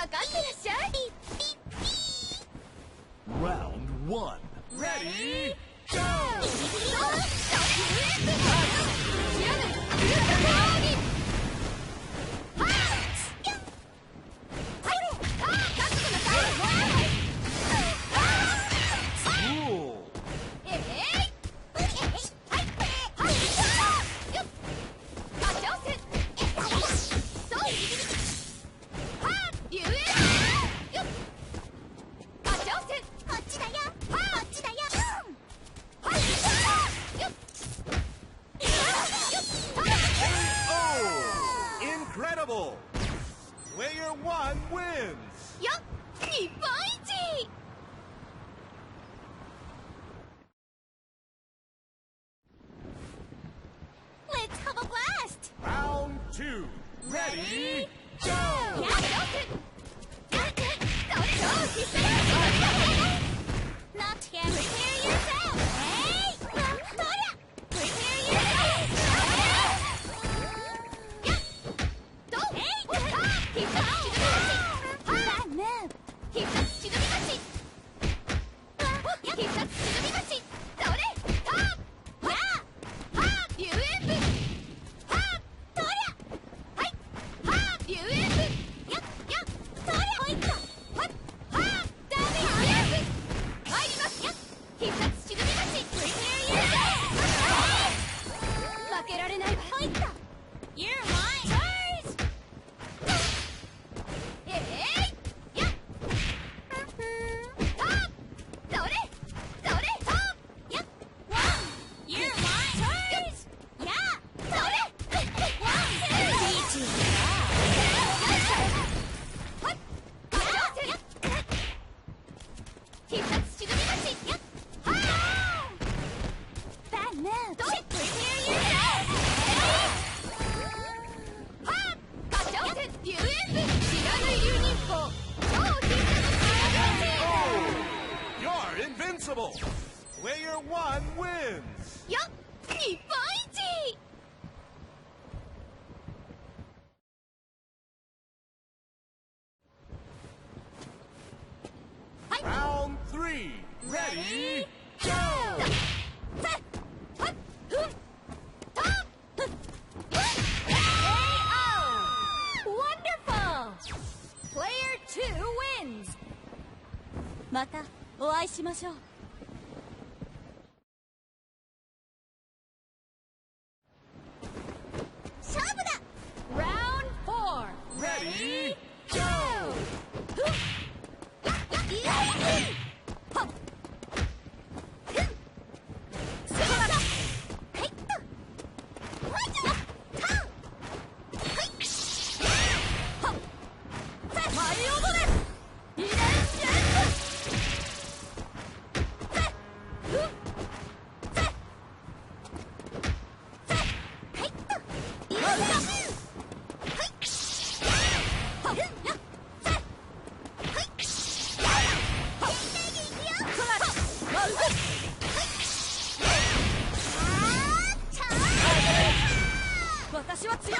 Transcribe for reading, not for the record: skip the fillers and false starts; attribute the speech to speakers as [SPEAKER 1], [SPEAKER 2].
[SPEAKER 1] かってらっしゃい。
[SPEAKER 2] Round 1 Ready Go! Incredible! Player 1 wins!
[SPEAKER 1] よっ、日本一。Let's have a blast!
[SPEAKER 2] Round 2 Ready Go!
[SPEAKER 1] Not yet. Prepare yourself. Hey! Prepare yourself. Bad move. You're mine. Charge! You're mine. Charge! Yeah. Bad move. Prepare yourself.
[SPEAKER 2] You're invincible! Player 1 wins!
[SPEAKER 1] よっ、日本一。
[SPEAKER 2] Round 3 Ready Go!
[SPEAKER 1] Wonderful! Player 2 wins! またお会いしましょう。勝負だ！ Round 4
[SPEAKER 2] Ready Go!
[SPEAKER 1] 私は強い。